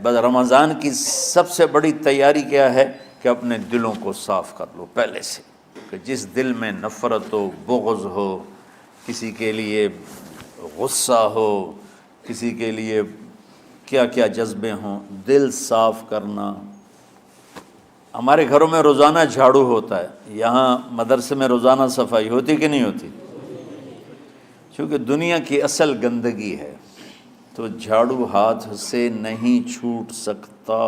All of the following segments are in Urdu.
بس رمضان کی سب سے بڑی تیاری کیا ہے کہ اپنے دلوں کو صاف کر لو پہلے سے، کہ جس دل میں نفرت ہو، بغض ہو، کسی کے لیے غصہ ہو، کسی کے لیے کیا کیا جذبے ہوں، دل صاف کرنا۔ ہمارے گھروں میں روزانہ جھاڑو ہوتا ہے، یہاں مدرسے میں روزانہ صفائی ہوتی کہ نہیں ہوتی؟ چونکہ دنیا کی اصل گندگی ہے تو جھاڑو ہاتھ سے نہیں چھوٹ سکتا۔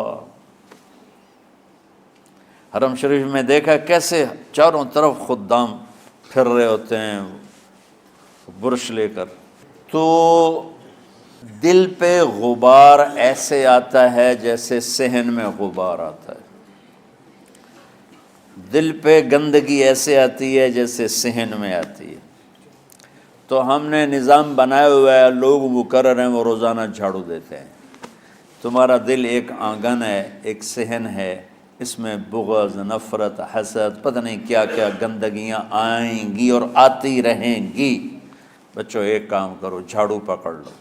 حرم شریف میں دیکھا کیسے چاروں طرف خدام پھر رہے ہوتے ہیں برش لے کر، تو دل پہ غبار ایسے آتا ہے جیسے صحن میں غبار آتا ہے، دل پہ گندگی ایسے آتی ہے جیسے صحن میں آتی ہے۔ تو ہم نے نظام بنایا ہوا ہے، لوگ مقرر ہیں وہ روزانہ جھاڑو دیتے ہیں۔ تمہارا دل ایک آنگن ہے، ایک صحن ہے، اس میں بغض، نفرت، حسد، پتہ نہیں کیا کیا گندگیاں آئیں گی اور آتی رہیں گی۔ بچوں ایک کام کرو، جھاڑو پکڑ لو،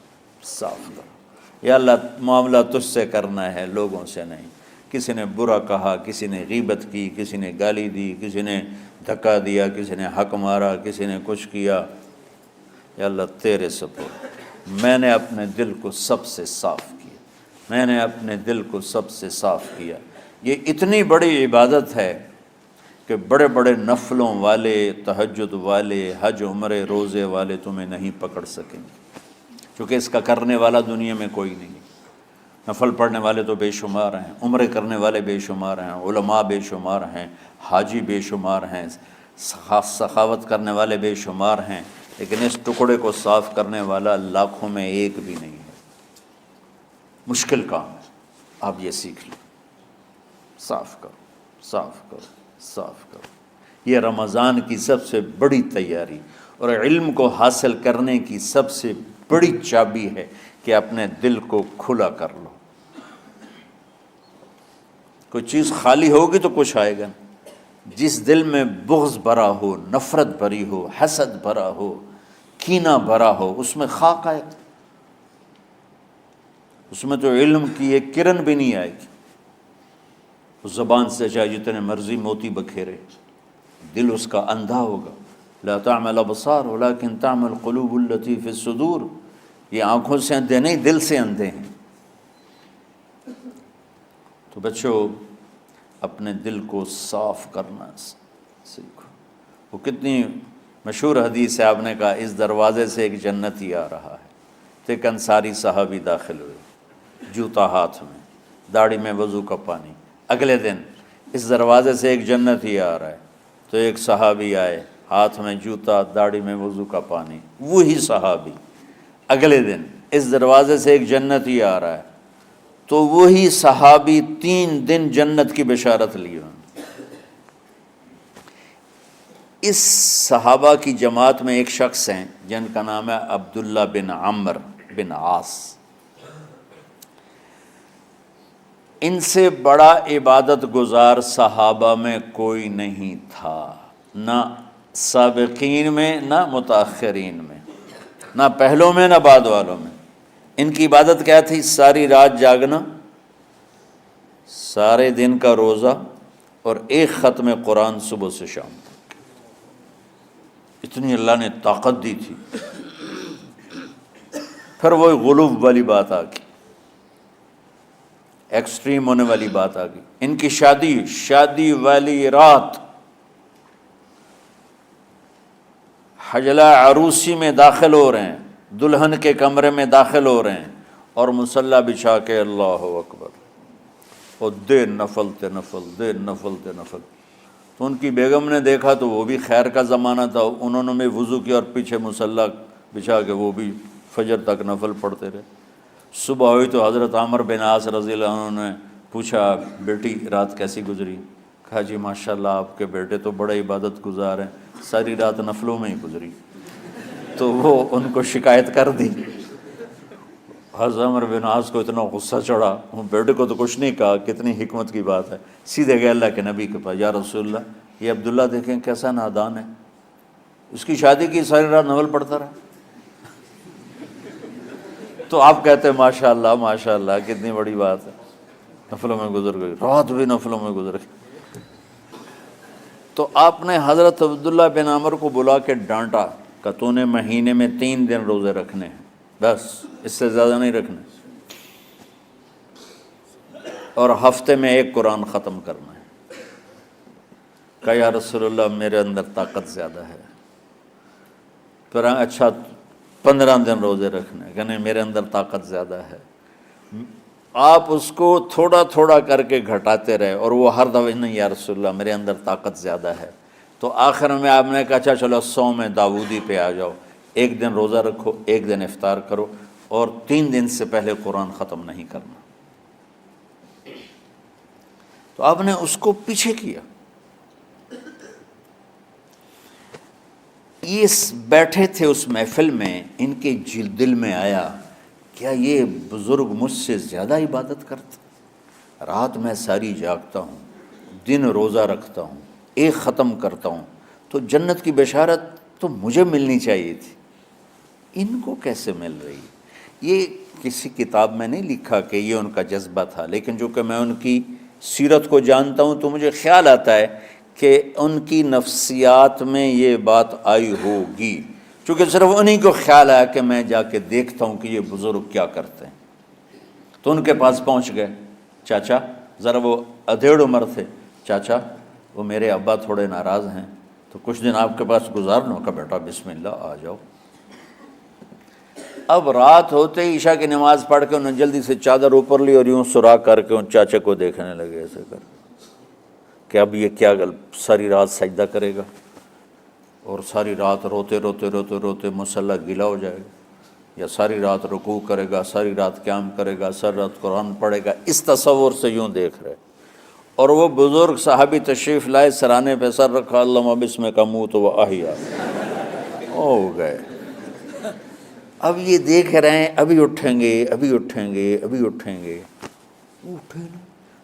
صاف کرو۔ یا اللہ معاملہ تجھ سے کرنا ہے، لوگوں سے نہیں۔ کسی نے برا کہا، کسی نے غیبت کی، کسی نے گالی دی، کسی نے دھکا دیا، کسی نے حق مارا، کسی نے کچھ کیا، یا اللہ تیرے سپرد میں نے اپنے دل کو سب سے صاف کیا، میں نے اپنے دل کو سب سے صاف کیا۔ یہ اتنی بڑی عبادت ہے کہ بڑے بڑے نفلوں والے، تہجد والے، حج عمرے روزے والے تمہیں نہیں پکڑ سکیں گے، کیونکہ اس کا کرنے والا دنیا میں کوئی نہیں۔ نفل پڑھنے والے تو بے شمار ہیں، عمرے کرنے والے بے شمار ہیں، علماء بے شمار ہیں، حاجی بے شمار ہیں، سخاوت کرنے والے بے شمار ہیں، لیکن اس ٹکڑے کو صاف کرنے والا لاکھوں میں ایک بھی نہیں ہے۔ مشکل کام ہے، آپ یہ سیکھ لیں، صاف کرو، صاف کرو، صاف کرو۔ یہ رمضان کی سب سے بڑی تیاری اور علم کو حاصل کرنے کی سب سے بڑی چابی ہے کہ اپنے دل کو کھلا کر لو۔ کوئی چیز خالی ہوگی تو کچھ آئے گا۔ جس دل میں بغض بھرا ہو، نفرت بھری ہو، حسد بھرا ہو، کینہ بھرا ہو، اس میں خاک آئے گا، اس میں تو علم کی ایک کرن بھی نہیں آئے گی۔ اس زبان سے چاہے جتنے مرضی موتی بکھیرے، دل اس کا اندھا ہوگا۔ لا تعمى الابصار ولكن تعمى القلوب التي في الصدور۔ یہ آنکھوں سے اندھے نہیں، دل سے اندھے ہیں۔ تو بچوں اپنے دل کو صاف کرنا سیکھو۔ وہ کتنی مشہور حدیث ہے، آپ نے کہا اس دروازے سے ایک جنتی آ رہا ہے، تو ایک انصاری صحابی داخل ہوئے، جوتا ہاتھ میں، داڑھی میں وضو کا پانی۔ اگلے دن اس دروازے سے ایک جنتی آ رہا ہے، تو ایک صحابی آئے، ہاتھ میں جوتا، داڑھی میں وضو کا پانی، وہی صحابی۔ اگلے دن اس دروازے سے ایک جنتی آ رہا ہے، تو وہی صحابی 3 دن جنت کی بشارت لی انہوں نے۔ اس صحابہ کی جماعت میں ایک شخص ہیں جن کا نام ہے عبداللہ بن عمرو بن عاص۔ ان سے بڑا عبادت گزار صحابہ میں کوئی نہیں تھا، نہ سابقین میں نہ متاخرین میں، نہ پہلوں میں نہ بعد والوں میں۔ ان کی عبادت کیا تھی؟ ساری رات جاگنا، سارے دن کا روزہ، اور ایک ختم قرآن صبح سے شام تک۔ اتنی اللہ نے طاقت دی تھی۔ پھر وہ غلوب والی بات آ گئی، ایکسٹریم ہونے والی بات آ گئی۔ ان کی شادی والی رات حجلہ عروسی میں داخل ہو رہے ہیں، دلہن کے کمرے میں داخل ہو رہے ہیں، اور مصلی بچھا کے اللہ اکبر، اور دیر نفل تے نفل، دیر نفل تے نفل۔ تو ان کی بیگم نے دیکھا تو وہ بھی خیر کا زمانہ تھا، انہوں نے بھی وضو کیا اور پیچھے مصلی بچھا کے وہ بھی فجر تک نفل پڑھتے رہے۔ صبح ہوئی تو حضرت عمرو بن عاص رضی اللہ عنہ نے پوچھا، بیٹی رات کیسی گزری؟ کہا جی ماشاءاللہ آپ کے بیٹے تو بڑے عبادت گزار ہیں، ساری رات نفلوں میں ہی گزری۔ تو وہ ان کو شکایت کر دی۔ حضرت عمرو بن عاص کو اتنا غصہ چڑھا، بیٹے کو تو کچھ نہیں کہا، کتنی حکمت کی بات ہے، سیدھے گئے اللہ کے نبی کے پاس، یا رسول اللہ یہ عبداللہ دیکھیں کیسا نادان ہے، اس کی شادی کی ساری رات نفل پڑھتا رہا۔ تو آپ کہتے ہیں ماشاء اللہ کتنی بڑی بات ہے، نفلوں میں گزر گئی، رات بھی نفلوں میں گزر گئی۔ تو آپ نے حضرت عبداللہ بن عمر کو بلا کے ڈانٹا کہ تو نے مہینے میں 3 دن روزے رکھنے ہیں، بس اس سے زیادہ نہیں رکھنے، اور ہفتے میں 1 قرآن ختم کرنا ہے۔ کہا یا رسول اللہ میرے اندر طاقت زیادہ ہے۔ پھر اچھا 15 دن روزے رکھنے، کہ نہیں میرے اندر طاقت زیادہ ہے۔ آپ اس کو تھوڑا تھوڑا کر کے گھٹاتے رہے، اور وہ ہر دفعہ نہیں یا رسول اللہ میرے اندر طاقت زیادہ ہے۔ تو آخر میں آپ نے کہا اچھا چلو صوم داؤدی پہ آ جاؤ، 1 دن روزہ رکھو، 1 دن افطار کرو، اور 3 دن سے پہلے قرآن ختم نہیں کرنا۔ تو آپ نے اس کو پیچھے کیا۔ یہ بیٹھے تھے اس محفل میں، ان کے دل میں آیا کیا یہ بزرگ مجھ سے زیادہ عبادت کرتا؟ رات میں ساری جاگتا ہوں، دن روزہ رکھتا ہوں، 1 ختم کرتا ہوں، تو جنت کی بشارت تو مجھے ملنی چاہیے تھی، ان کو کیسے مل رہی؟ یہ کسی کتاب میں نہیں لکھا کہ یہ ان کا جذبہ تھا، لیکن جو کہ میں ان کی سیرت کو جانتا ہوں تو مجھے خیال آتا ہے کہ ان کی نفسیات میں یہ بات آئی ہوگی، چونکہ صرف انہی کو خیال آیا کہ میں جا کے دیکھتا ہوں کہ یہ بزرگ کیا کرتے ہیں۔ تو ان کے پاس پہنچ گئے، چاچا، ذرا وہ ادھیڑ عمر تھے، چاچا وہ میرے ابا تھوڑے ناراض ہیں، تو کچھ دن آپ کے پاس گزار لوں؟ کا بیٹا بسم اللہ آ جاؤ۔ اب رات ہوتے ہی عشاء کی نماز پڑھ کے انہوں نے جلدی سے چادر اوپر لی اور یوں سراغ کر کے ان چاچے کو دیکھنے لگے ایسے کر کہ اب یہ کیا ساری رات سجدہ کرے گا، اور ساری رات روتے روتے روتے روتے مصلی گیلا ہو جائے گا، یا ساری رات رکوع کرے گا، ساری رات قیام کرے گا، ساری رات قرآن پڑھے گا، اس تصور سے یوں دیکھ رہے۔ اور وہ بزرگ صحابی تشریف لائے، سرانے پہ سر رکھا، اللہم بسمک اموت و احیا، ہو گئے۔ اب یہ دیکھ رہے ہیں ابھی اٹھیں گے، ابھی اٹھیں گے، ابھی اٹھیں گے، اٹھے نا،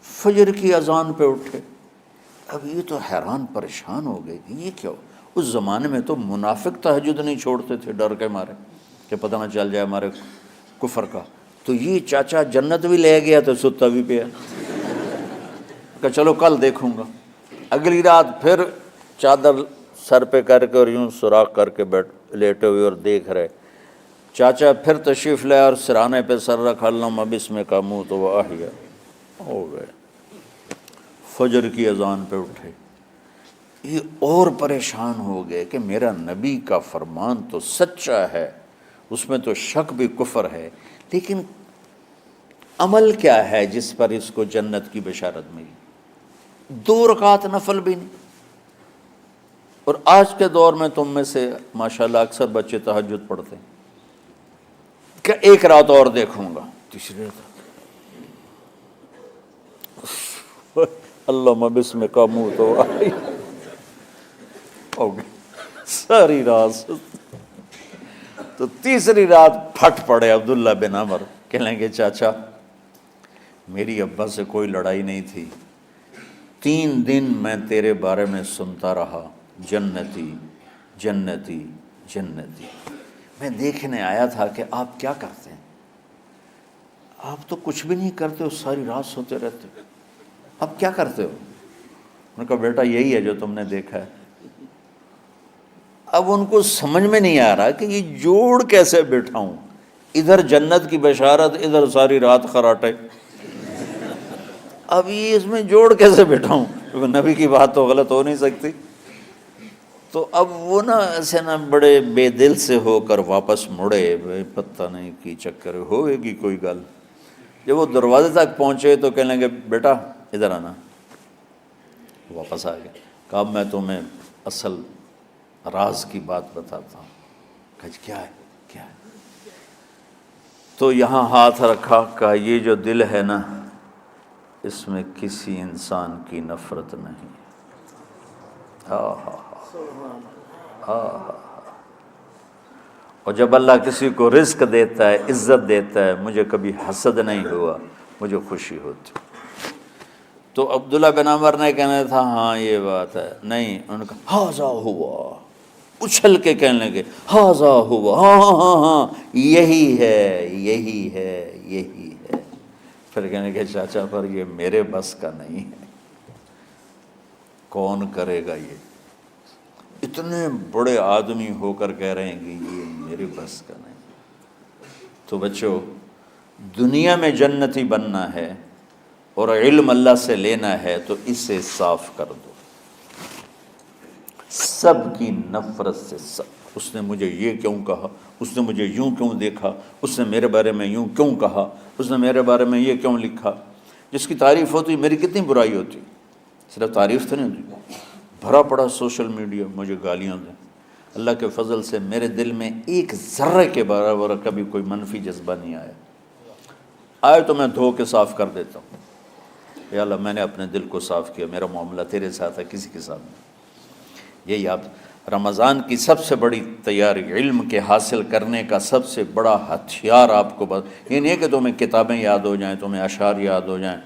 فجر کی اذان پہ اٹھے۔ اب یہ تو حیران پریشان ہو گئے کہ یہ کیا ہو؟ اس زمانے میں تو منافق تہجد نہیں چھوڑتے تھے ڈر کے مارے کہ پتہ نہ چل جائے ہمارے کفر کا، تو یہ چاچا جنت بھی لے گیا تو ستا بھی پیا کہ چلو کل دیکھوں گا۔ اگلی رات پھر چادر سر پہ کر کے اور یوں سوراخ کر کے لیٹے ہوئے اور دیکھ رہے۔ چاچا پھر تشریف لائے اور سرانے پہ سر رکھا، اللہم بسمک اموت و احیا، ہو گئے۔ فجر کی اذان پہ اٹھے، یہ اور پریشان ہو گئے کہ میرا نبی کا فرمان تو سچا ہے، اس میں تو شک بھی کفر ہے، لیکن عمل کیا ہے جس پر اس کو جنت کی بشارت ملی؟ 2 رکعت نفل بھی نہیں۔ اور آج کے دور میں تم میں سے ماشاءاللہ اکثر بچے تہجد پڑھتے ہیں کہ 1 رات اور دیکھوں گا، تیسری رات اللہم بسمک اموت و احیا، ہو گئی ساری رات۔ تو تیسری رات پھٹ پڑے عبداللہ بن عمر، کہنے لگے چاچا میری ابا سے کوئی لڑائی نہیں تھی، 3 دن میں تیرے بارے میں سنتا رہا، جنتی جنتی جنتی۔ میں دیکھنے آیا تھا کہ آپ کیا کرتے ہیں، آپ تو کچھ بھی نہیں کرتے ہو، ساری رات سوتے رہتے ہو، اب کیا کرتے ہو؟ انہوں نے کہا بیٹا یہی ہے جو تم نے دیکھا ہے۔ اب ان کو سمجھ میں نہیں آ رہا کہ یہ جوڑ کیسے بٹھاؤں، ادھر جنت کی بشارت، ادھر ساری رات خراٹے، اب یہ اس میں جوڑ کیسے بٹھاؤں، کیونکہ نبی کی بات تو غلط ہو نہیں سکتی۔ تو اب وہ نا ایسے نا بڑے بے دل سے ہو کر واپس مڑے، پتہ نہیں کی چکر ہوئے گی کوئی گل۔ جب وہ دروازے تک پہنچے تو کہنے لگے بیٹا ادھر آنا، واپس آ گئے۔ کہا میں تمہیں اصل راز کی بات بتاتا ہوں۔ کہا کیا ہے کیا ہے؟ تو یہاں ہاتھ رکھا، کہا یہ جو دل ہے نا اس میں کسی انسان کی نفرت نہیں۔ اور جب اللہ کسی کو رزق دیتا ہے، عزت دیتا ہے، مجھے کبھی حسد نہیں ہوا، مجھے خوشی ہوتی۔ تو عبداللہ بن عمر نے کہنا تھا ہاں یہ بات ہے، نہیں، انہوں نے کہا ہاذا ہوا، اچھل کے کہنے لگے ہاذا ہوا، ہاں ہاں ہاں ہاں یہی ہے یہی ہے یہی ہے۔ پھر کہنے لگے چاچا پر یہ میرے بس کا نہیں ہے، کون کرے گا یہ؟ اتنے بڑے آدمی ہو کر کہہ رہے ہیں کہ یہ میرے بس کا نہیں۔ تو بچوں، دنیا میں جنتی بننا ہے اور علم اللہ سے لینا ہے تو اسے صاف کر دو، سب کی نفرت سے۔ سب، اس نے مجھے یہ کیوں کہا، اس نے مجھے یوں کیوں دیکھا، اس نے میرے بارے میں یوں کیوں کہا، اس نے میرے بارے میں یہ کیوں لکھا۔ جس کی تعریف ہوتی میری کتنی برائی ہوتی، صرف تعریف تو نہیں ہوتی، بھرا پڑا سوشل میڈیا مجھے گالیاں دیں۔ اللہ کے فضل سے میرے دل میں ایک ذرے کے برابر کبھی کوئی منفی جذبہ نہیں آیا، آئے تو میں دھو کے صاف کر دیتا ہوں، یا اللہ میں نے اپنے دل کو صاف کیا، میرا معاملہ تیرے ساتھ ہے، کسی کے ساتھ نہیں۔ یہی آپ رمضان کی سب سے بڑی تیاری، علم کے حاصل کرنے کا سب سے بڑا ہتھیار آپ کو یہ نہیں ہے کہ تمہیں کتابیں یاد ہو جائیں، تمہیں اشعار یاد ہو جائیں۔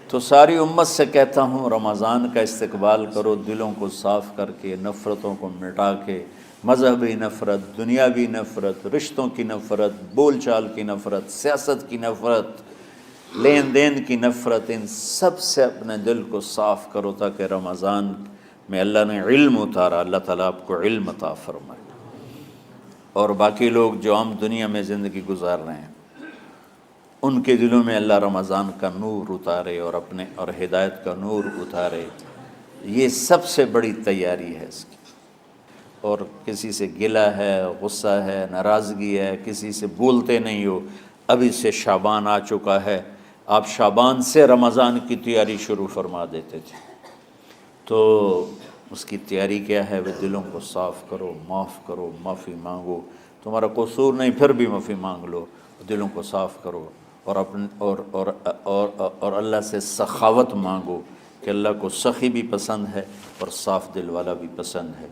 تو ساری امت سے کہتا ہوں رمضان کا استقبال کرو، دلوں کو صاف کر کے، نفرتوں کو مٹا کے، مذہبی نفرت، دنیاوی نفرت، رشتوں کی نفرت، بول چال کی نفرت، سیاست کی نفرت، لین دین کی نفرت، ان سب سے اپنے دل کو صاف کرو تاکہ رمضان میں اللہ نے علم اتارا، اللہ تعالیٰ آپ کو علم عطا فرمائے، اور باقی لوگ جو عام دنیا میں زندگی گزار رہے ہیں ان کے دلوں میں اللہ رمضان کا نور اتارے اور اپنے اور ہدایت کا نور اتارے۔ یہ سب سے بڑی تیاری ہے اس کی۔ اور کسی سے گلہ ہے، غصہ ہے، ناراضگی ہے، کسی سے بولتے نہیں ہو، ابھی سے شعبان آ چکا ہے، آپ شعبان سے رمضان کی تیاری شروع فرما دیتے تھے، تو اس کی تیاری کیا ہے؟ وہ دلوں کو صاف کرو، معاف کرو، معافی مانگو، تمہارا قصور نہیں پھر بھی معافی مانگ لو، دلوں کو صاف کرو، اور اپنے اور اللہ سے سخاوت مانگو کہ اللہ کو سخی بھی پسند ہے اور صاف دل والا بھی پسند ہے۔